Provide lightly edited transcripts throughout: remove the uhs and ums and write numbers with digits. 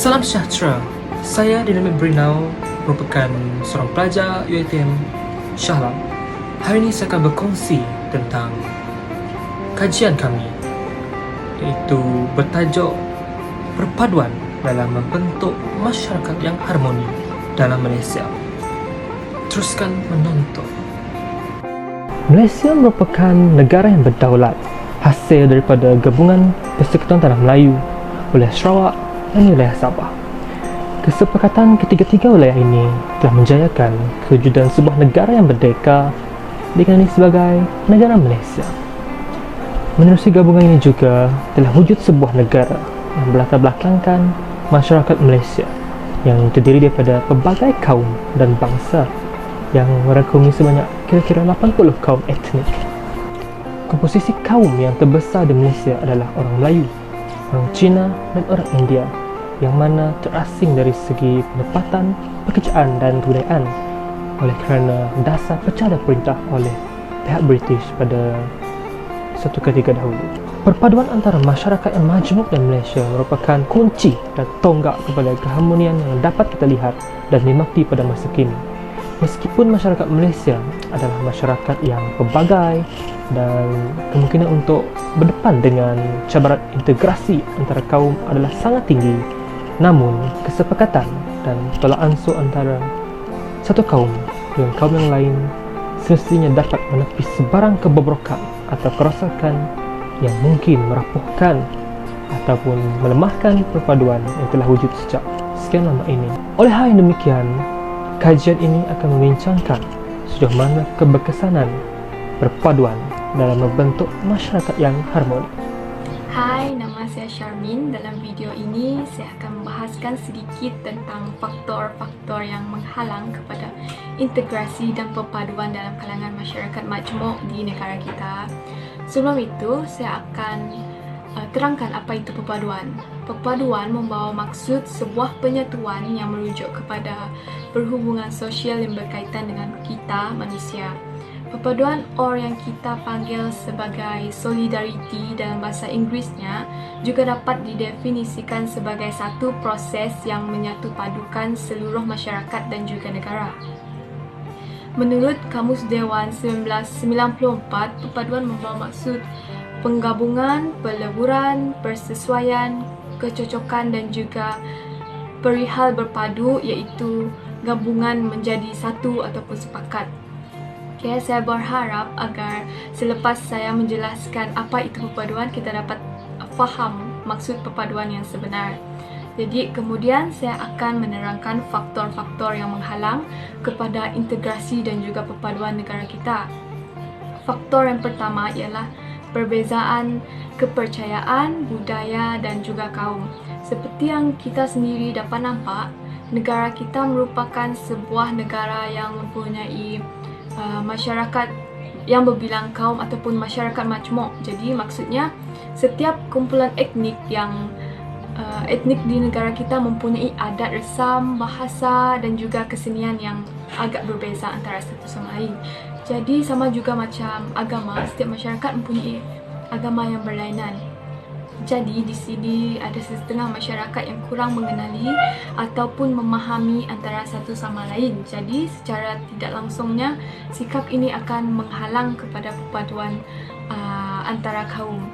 Salam sejahtera, saya Dinamik Brinau merupakan seorang pelajar UiTM Shah Alam. Hari ini saya akan berkongsi tentang kajian kami, iaitu bertajuk perpaduan dalam membentuk masyarakat yang harmoni dalam Malaysia. Teruskan menonton. Malaysia merupakan negara yang berdaulat, hasil daripada gabungan Persekutuan Tanah Melayu, wilayah Sarawak dan wilayah Sabah. Kesepakatan ketiga-tiga wilayah ini telah menjayakan kewujudan sebuah negara yang merdeka dikenali sebagai negara Malaysia. Menerusi gabungan ini juga telah wujud sebuah negara yang berlatar belakangkan masyarakat Malaysia yang terdiri daripada pelbagai kaum dan bangsa yang merangkumi sebanyak kira-kira 80 kaum etnik. Komposisi kaum yang terbesar di Malaysia adalah orang Melayu, orang Cina dan orang India, yang mana terasing dari segi pendapatan, pekerjaan dan kebudayaan oleh kerana dasar pecah dan perintah oleh pihak British pada satu ketika dahulu. Perpaduan antara masyarakat yang majmuk dan Malaysia merupakan kunci dan tonggak kepada keharmonian yang dapat kita lihat dan dinikmati pada masa kini. Meskipun masyarakat Malaysia adalah masyarakat yang pelbagai dan kemungkinan untuk berdepan dengan cabaran integrasi antara kaum adalah sangat tinggi, namun kesepakatan dan tolak ansur antara satu kaum dengan kaum yang lain semestinya dapat menepis sebarang kebobrokan atau kerosakan yang mungkin merapuhkan ataupun melemahkan perpaduan yang telah wujud sejak sekian lama ini. Oleh hal yang demikian, kajian ini akan membincangkan sejauh mana keberkesanan perpaduan dalam membentuk masyarakat yang harmoni. Hai, nama saya Sharmin. Dalam video ini, saya akan membahaskan sedikit tentang faktor-faktor yang menghalang kepada integrasi dan perpaduan dalam kalangan masyarakat majmuk di negara kita. Sebelum itu, saya akan terangkan apa itu perpaduan. Perpaduan membawa maksud sebuah penyatuan yang merujuk kepada perhubungan sosial yang berkaitan dengan kita, manusia. Perpaduan or yang kita panggil sebagai solidarity dalam bahasa Inggerisnya juga dapat didefinisikan sebagai satu proses yang menyatu padukan seluruh masyarakat dan juga negara. Menurut Kamus Dewan 1994, perpaduan membawa maksud penggabungan, peleburan, persesuaian, kecocokan dan juga perihal berpadu, iaitu gabungan menjadi satu ataupun sepakat. Okay, saya berharap agar selepas saya menjelaskan apa itu perpaduan, kita dapat faham maksud perpaduan yang sebenar. Jadi kemudian saya akan menerangkan faktor-faktor yang menghalang kepada integrasi dan juga perpaduan negara kita. Faktor yang pertama ialah perbezaan kepercayaan, budaya dan juga kaum. Seperti yang kita sendiri dapat nampak, negara kita merupakan sebuah negara yang mempunyai masyarakat yang berbilang kaum ataupun masyarakat majmuk. Jadi maksudnya setiap kumpulan etnik etnik di negara kita mempunyai adat resam, bahasa dan juga kesenian yang agak berbeza antara satu sama lain. Jadi sama juga macam agama, setiap masyarakat mempunyai agama yang berlainan. Jadi di sini ada setengah masyarakat yang kurang mengenali ataupun memahami antara satu sama lain. Jadi secara tidak langsungnya sikap ini akan menghalang kepada perpaduan antara kaum.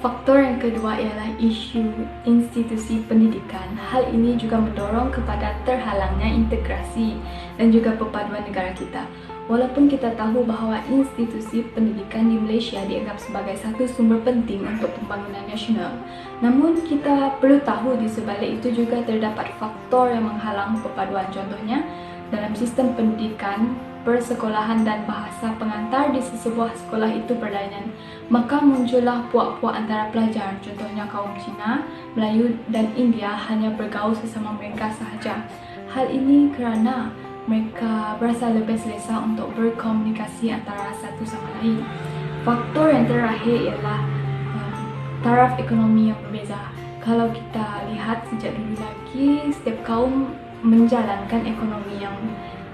Faktor yang kedua ialah isu institusi pendidikan. Hal ini juga mendorong kepada terhalangnya integrasi dan juga perpaduan negara kita. Walaupun kita tahu bahawa institusi pendidikan di Malaysia dianggap sebagai satu sumber penting untuk pembangunan nasional, namun kita perlu tahu di sebalik itu juga terdapat faktor yang menghalang perpaduan. Contohnya, dalam sistem pendidikan, persekolahan dan bahasa pengantar di sesebuah sekolah itu berlainan, maka muncullah puak-puak antara pelajar. Contohnya kaum Cina, Melayu dan India hanya bergaul sesama mereka sahaja. Hal ini kerana mereka berasa lebih selesa untuk berkomunikasi antara satu sama lain. Faktor yang terakhir ialah taraf ekonomi yang berbeza. Kalau kita lihat sejak dulu lagi, setiap kaum menjalankan ekonomi yang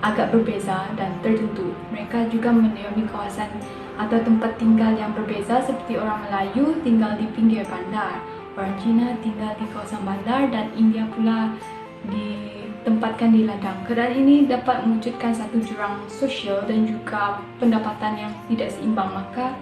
agak berbeza dan tertentu. Mereka juga menaungi kawasan atau tempat tinggal yang berbeza, seperti orang Melayu tinggal di pinggir bandar, Orang Cina tinggal di kawasan bandar dan India pula ditempatkan di ladang. Keadaan ini dapat mewujudkan satu jurang sosial dan juga pendapatan yang tidak seimbang, maka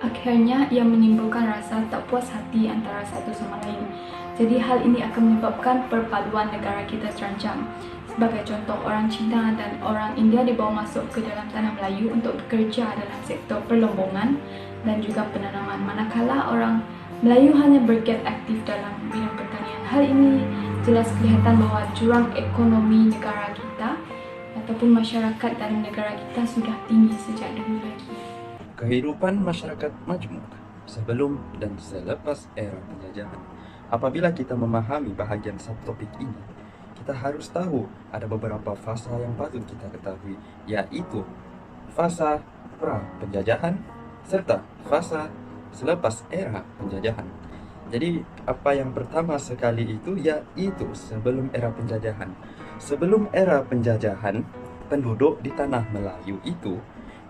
akhirnya ia menimbulkan rasa tak puas hati antara satu sama lain. Jadi hal ini akan menyebabkan perpaduan negara kita terancam. Sebagai contoh, orang Cina dan orang India dibawa masuk ke dalam tanah Melayu untuk bekerja dalam sektor perlombongan dan juga penanaman, manakala orang Melayu hanya bergiat aktif dalam bidang pertanian. Hal ini jelas kelihatan bahwa jurang ekonomi negara kita ataupun masyarakat dan negara kita sudah tinggi sejak dulu lagi. Kehidupan masyarakat majmuk sebelum dan selepas era penjajahan. Apabila kita memahami bahagian subtopik ini, kita harus tahu ada beberapa fasa yang patut kita ketahui, yaitu fasa pra-penjajahan serta fasa selepas era penjajahan. Jadi apa yang pertama sekali itu yaitu sebelum era penjajahan. Sebelum era penjajahan, penduduk di tanah Melayu itu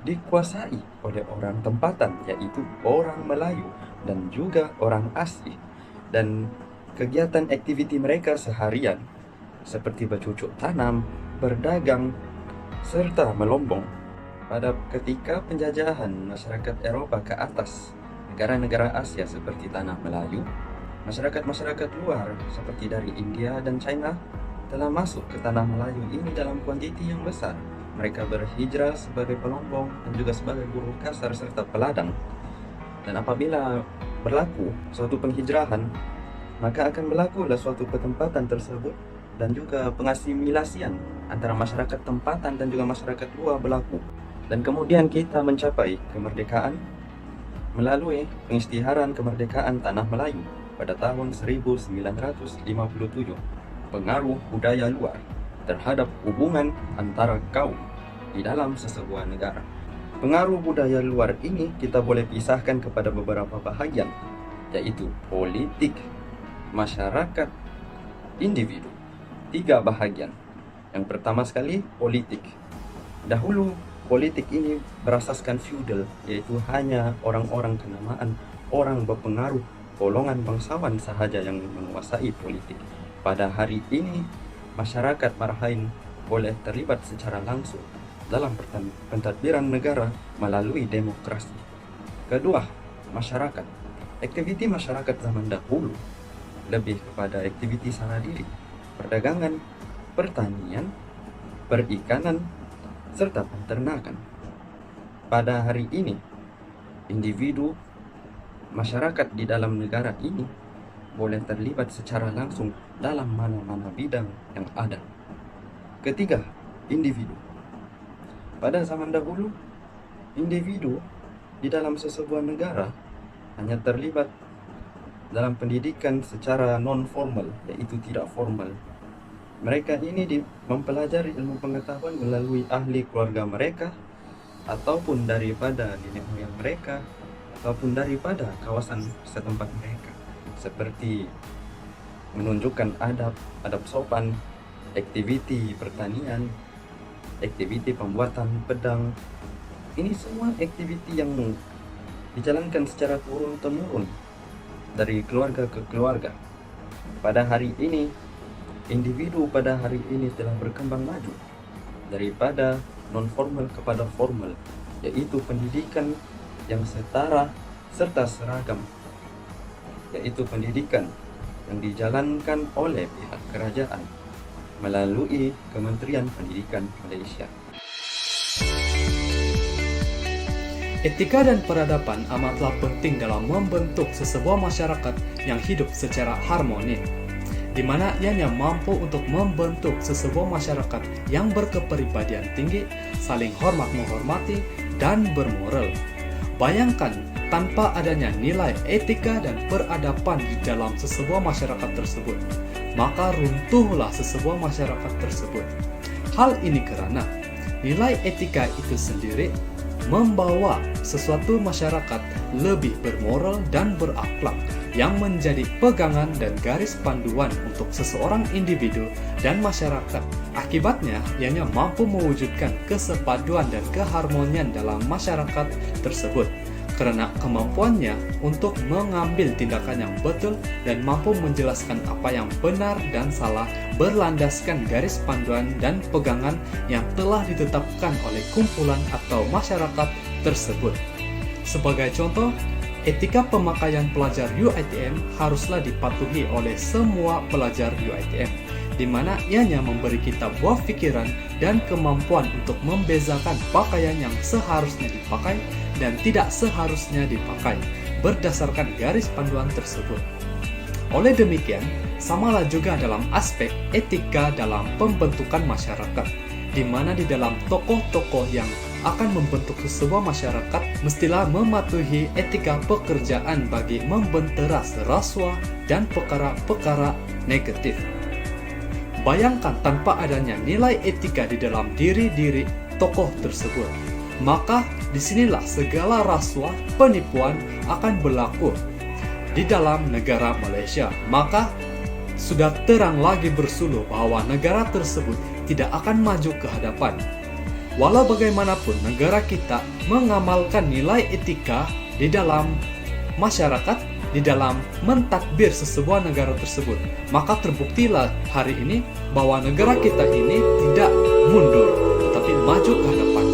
dikuasai oleh orang tempatan, yaitu orang Melayu dan juga orang asli. Dan kegiatan aktiviti mereka seharian seperti bercucuk tanam, berdagang, serta melombong. Pada ketika penjajahan masyarakat Eropa ke atas negara-negara Asia seperti tanah Melayu, masyarakat-masyarakat luar seperti dari India dan China telah masuk ke tanah Melayu ini dalam kuantiti yang besar. Mereka berhijrah sebagai pelombong dan juga sebagai buruh kasar serta peladang. Dan apabila berlaku suatu penghijrahan, maka akan berlakulah suatu petempatan tersebut dan juga pengasimilasian antara masyarakat tempatan dan juga masyarakat luar berlaku. Dan kemudian kita mencapai kemerdekaan melalui pengisytiharan kemerdekaan tanah Melayu pada tahun 1957. Pengaruh budaya luar terhadap hubungan antara kaum di dalam sesebuah negara. Pengaruh budaya luar ini kita boleh pisahkan kepada beberapa bahagian, yaitu politik, masyarakat, individu. 3 bahagian. Yang pertama sekali, politik. Dahulu politik ini berasaskan feudal, yaitu hanya orang-orang kenamaan, orang berpengaruh, golongan bangsawan sahaja yang menguasai politik. Pada hari ini, masyarakat Marhain boleh terlibat secara langsung dalam pentadbiran negara melalui demokrasi. Kedua, masyarakat. Aktiviti masyarakat zaman dahulu lebih kepada aktiviti sana diri, perdagangan, pertanian, perikanan, serta peternakan. Pada hari ini, individu masyarakat di dalam negara ini boleh terlibat secara langsung dalam mana-mana bidang yang ada. Ketiga, individu. Pada zaman dahulu, individu di dalam sesebuah negara hanya terlibat dalam pendidikan secara non-formal, yaitu tidak formal. Mereka ini mempelajari ilmu pengetahuan melalui ahli keluarga mereka, ataupun daripada nenek moyang mereka, ataupun daripada kawasan setempat mereka, seperti menunjukkan adab sopan, aktiviti pertanian, aktiviti pembuatan pedang. Ini semua aktiviti yang dijalankan secara turun-temurun dari keluarga ke keluarga. Pada hari ini, individu pada hari ini telah berkembang maju daripada non-formal kepada formal, yaitu pendidikan yang setara serta seragam, yaitu pendidikan yang dijalankan oleh pihak kerajaan melalui Kementerian Pendidikan Malaysia. Etika dan peradaban amatlah penting dalam membentuk sesebuah masyarakat yang hidup secara harmoni, di mana ianya mampu untuk membentuk sesebuah masyarakat yang berkepribadian tinggi, saling hormat menghormati, dan bermoral. Bayangkan, tanpa adanya nilai etika dan peradaban di dalam sesebuah masyarakat tersebut, maka runtuhlah sesebuah masyarakat tersebut. Hal ini karena nilai etika itu sendiri membawa sesuatu masyarakat lebih bermoral dan berakhlak, yang menjadi pegangan dan garis panduan untuk seseorang individu dan masyarakat. Akibatnya, ianya mampu mewujudkan kesepaduan dan keharmonian dalam masyarakat tersebut. karena kemampuannya untuk mengambil tindakan yang betul dan mampu menjelaskan apa yang benar dan salah berlandaskan garis panduan dan pegangan yang telah ditetapkan oleh kumpulan atau masyarakat tersebut. Sebagai contoh, etika pemakaian pelajar UiTM haruslah dipatuhi oleh semua pelajar UiTM, di mana ianya memberi kita buah pikiran dan kemampuan untuk membezakan pakaian yang seharusnya dipakai dan tidak seharusnya dipakai berdasarkan garis panduan tersebut. Oleh demikian, samalah juga dalam aspek etika dalam pembentukan masyarakat, di mana di dalam tokoh-tokoh yang akan membentuk sebuah masyarakat mestilah mematuhi etika pekerjaan bagi membenteras rasuah dan perkara-perkara negatif. Bayangkan tanpa adanya nilai etika di dalam diri tokoh tersebut, maka disinilah segala rasuah, penipuan akan berlaku di dalam negara Malaysia. Maka sudah terang lagi bersuluh bahwa negara tersebut tidak akan maju ke hadapan. Walau bagaimanapun negara kita mengamalkan nilai etika di dalam masyarakat, di dalam mentadbir sesebuah negara tersebut, maka terbuktilah hari ini bahwa negara kita ini tidak mundur, tetapi maju ke hadapan.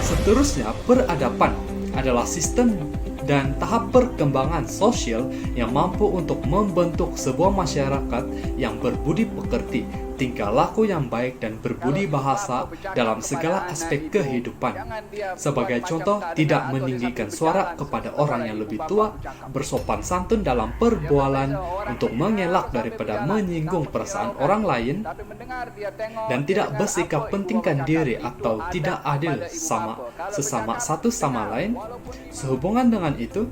Seterusnya, peradaban adalah sistem dan tahap perkembangan sosial yang mampu untuk membentuk sebuah masyarakat yang berbudi pekerti, tingkah laku yang baik dan berbudi bahasa dalam segala aspek kehidupan. Sebagai contoh, tidak meninggikan suara kepada orang yang lebih tua, bersopan santun dalam perbualan untuk mengelak daripada menyinggung perasaan orang lain, dan tidak bersikap pentingkan diri atau tidak adil sesama satu sama lain. Sehubungan dengan itu,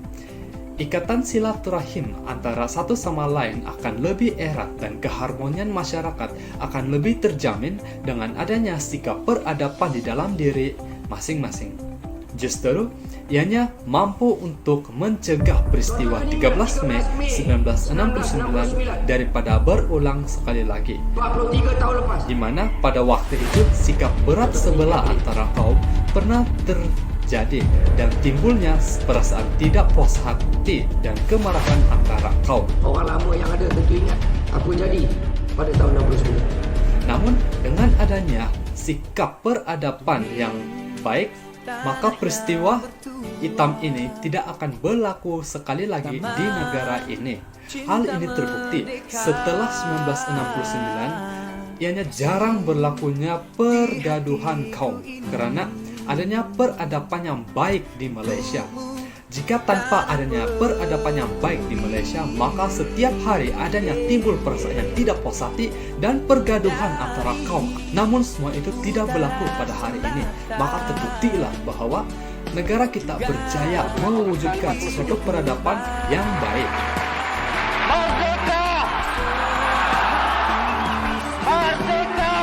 ikatan silaturahim antara satu sama lain akan lebih erat dan keharmonian masyarakat akan lebih terjamin dengan adanya sikap peradaban di dalam diri masing-masing. Justru, ianya mampu untuk mencegah peristiwa 13 Mei 1969 daripada berulang sekali lagi, di mana pada waktu itu sikap berat sebelah antara kaum pernah terjadi dan timbulnya perasaan tidak puas hati dan kemarahan antara kaum. Orang lama yang ada tentu ingat apa jadi pada tahun 69. Namun dengan adanya sikap peradaban yang baik, maka peristiwa hitam ini tidak akan berlaku sekali lagi di negara ini. Hal ini terbukti setelah 1969, ianya jarang berlakunya pergaduhan kaum karena adanya peradaban yang baik di Malaysia. Jika tanpa adanya peradaban yang baik di Malaysia, maka setiap hari adanya timbul perasaan yang tidak puas hati dan pergaduhan antara kaum. Namun semua itu tidak berlaku pada hari ini. Maka terbuktilah bahwa negara kita berjaya mewujudkan sesuatu peradaban yang baik. Merdeka! Merdeka!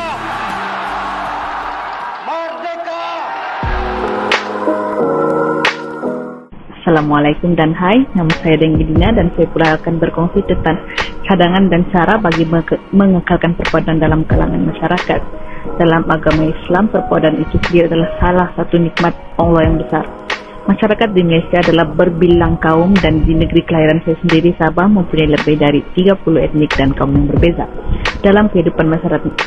Merdeka! Assalamualaikum dan hai, nama saya Denggi Dina dan saya pula akan berkongsi tentang cadangan dan cara bagi mengekalkan perpaduan dalam kalangan masyarakat. Dalam agama Islam, perpaduan itu sendiri adalah salah satu nikmat Allah yang besar. Masyarakat di Malaysia adalah berbilang kaum dan di negeri kelahiran saya sendiri, Sabah, mempunyai lebih dari 30 etnik dan kaum yang berbeza. Dalam kehidupan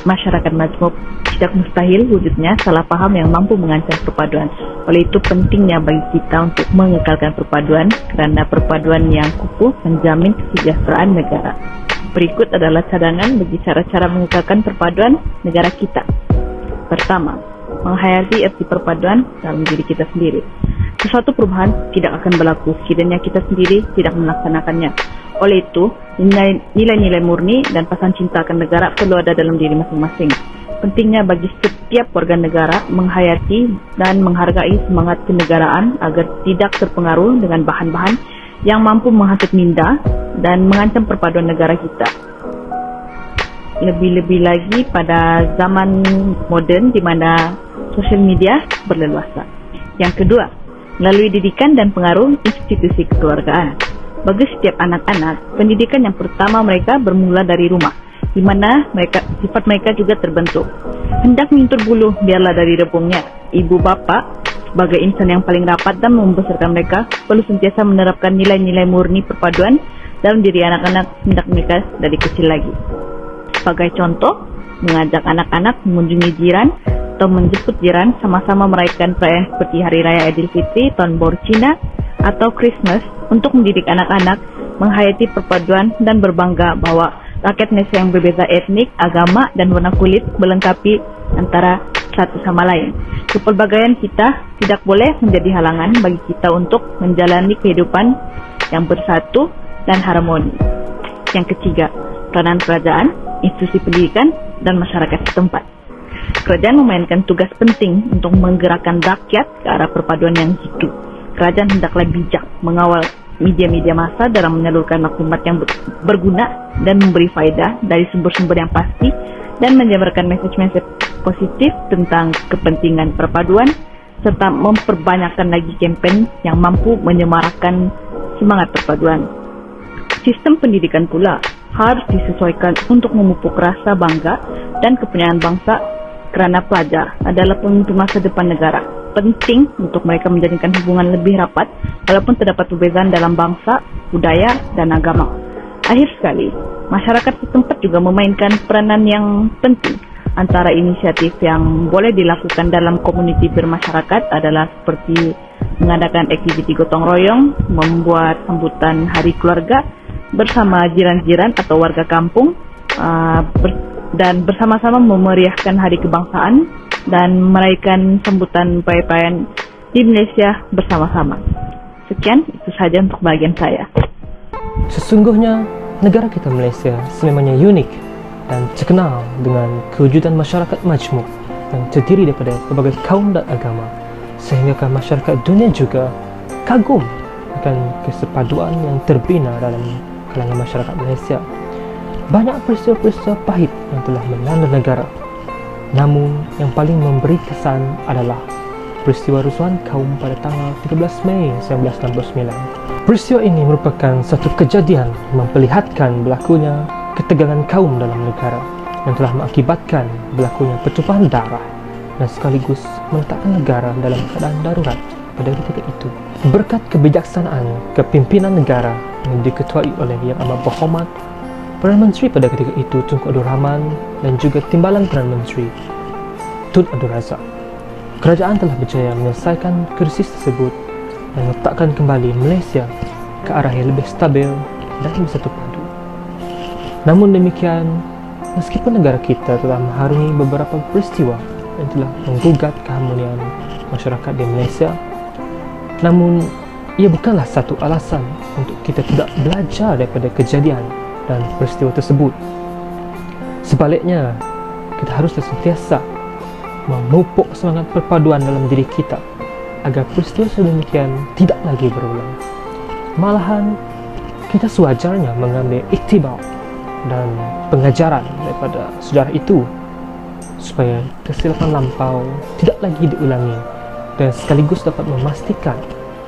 masyarakat majmuk, tidak mustahil wujudnya salah paham yang mampu mengancam perpaduan. Oleh itu pentingnya bagi kita untuk mengekalkan perpaduan, kerana perpaduan yang kukuh menjamin kesejahteraan negara. Berikut adalah cadangan bagi cara-cara mengekalkan perpaduan negara kita. Pertama, menghayati arti perpaduan dalam diri kita sendiri. Sesuatu perubahan tidak akan berlaku sekiranya kita sendiri tidak melaksanakannya. Oleh itu, nilai-nilai murni dan pasan cinta akan negara perlu ada dalam diri masing-masing. Pentingnya bagi setiap warga negara menghayati dan menghargai semangat kenegaraan agar tidak terpengaruh dengan bahan-bahan yang mampu menghasut minda dan mengancam perpaduan negara kita. Lebih-lebih lagi pada zaman moden di mana sosial media berleluasa. Yang kedua, melalui didikan dan pengaruh institusi kekeluargaan. Bagi setiap anak-anak, pendidikan yang pertama mereka bermula dari rumah, di mana sifat mereka juga terbentuk. Hendak menyentuh bulu, biarlah dari rebungnya. Ibu bapa sebagai insan yang paling rapat dan membesarkan mereka perlu sentiasa menerapkan nilai-nilai murni perpaduan dalam diri anak-anak hendak mereka dari kecil lagi. Sebagai contoh, mengajak anak-anak mengunjungi jiran atau menjemput jiran sama-sama merayakan perayaan seperti Hari Raya Idul Fitri, Tahun Baru Cina, atau Christmas untuk mendidik anak-anak menghayati perpaduan dan berbangga bahwa rakyat Indonesia yang berbeda etnik, agama, dan warna kulit melengkapi antara satu sama lain. Kepelbagaian kita tidak boleh menjadi halangan bagi kita untuk menjalani kehidupan yang bersatu dan harmoni. Yang ketiga, peranan kerajaan, institusi pendidikan, dan masyarakat setempat. Kerajaan memainkan tugas penting untuk menggerakkan rakyat ke arah perpaduan yang jitu. Kerajaan hendaklah bijak mengawal media-media massa dalam menyalurkan maklumat yang berguna dan memberi faedah dari sumber-sumber yang pasti dan menyebarkan mesej-mesej positif tentang kepentingan perpaduan serta memperbanyakkan lagi kampanye yang mampu menyemarakkan semangat perpaduan. Sistem pendidikan pula harus disesuaikan untuk memupuk rasa bangga dan kepunyaan bangsa kerana pelajar adalah pemimpin masa depan negara. Penting untuk mereka menjadikan hubungan lebih rapat walaupun terdapat perbezaan dalam bangsa, budaya, dan agama. Akhir sekali, masyarakat setempat juga memainkan peranan yang penting. Antara inisiatif yang boleh dilakukan dalam komuniti bermasyarakat adalah seperti mengadakan aktiviti gotong royong, membuat sambutan hari keluarga bersama jiran-jiran atau warga kampung, dan bersama-sama memeriahkan hari kebangsaan dan merayakan sambutan perayaan di Malaysia bersama-sama. Sekian, itu saja untuk bagian saya. Sesungguhnya, negara kita Malaysia sememangnya unik dan terkenal dengan kewujudan masyarakat majmuk yang terdiri daripada berbagai kaum dan agama, sehingga masyarakat dunia juga kagum akan kesepaduan yang terbina dalam kalangan masyarakat Malaysia. Banyak peristiwa-peristiwa pahit yang telah melanda negara. Namun, yang paling memberi kesan adalah peristiwa rusuhan kaum pada tanggal 13 Mei 1969. Peristiwa ini merupakan satu kejadian yang memperlihatkan berlakunya ketegangan kaum dalam negara yang telah mengakibatkan berlakunya pertumpahan darah dan sekaligus meletakkan negara dalam keadaan darurat pada ketika itu. Berkat kebijaksanaan kepimpinan negara yang diketuai oleh Yang Amat Berhormat Perdana Menteri pada ketika itu Tunku Abdul Rahman dan juga Timbalan Perdana Menteri Tun Abdul Razak, kerajaan telah berjaya menyelesaikan krisis tersebut dan meletakkan kembali Malaysia ke arah yang lebih stabil dan bersatu padu. Namun demikian, meskipun negara kita telah mengharungi beberapa peristiwa yang telah menggugat keharmonian masyarakat di Malaysia, namun ia bukanlah satu alasan untuk kita tidak belajar daripada kejadian dan peristiwa tersebut. Sebaliknya, kita harus sentiasa memupuk semangat perpaduan dalam diri kita agar peristiwa sedemikian tidak lagi berulang. Malahan, kita sewajarnya mengambil iktibar dan pengajaran daripada sejarah itu supaya kesilapan lampau tidak lagi diulangi dan sekaligus dapat memastikan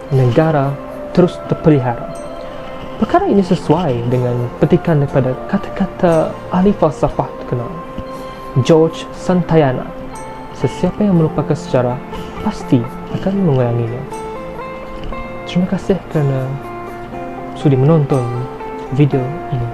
negara terus terpelihara. Perkara ini sesuai dengan petikan daripada kata-kata ahli falsafah terkenal George Santayana, sesiapa yang melupakan sejarah pasti akan mengulanginya. Terima kasih kerana sudi menonton video ini.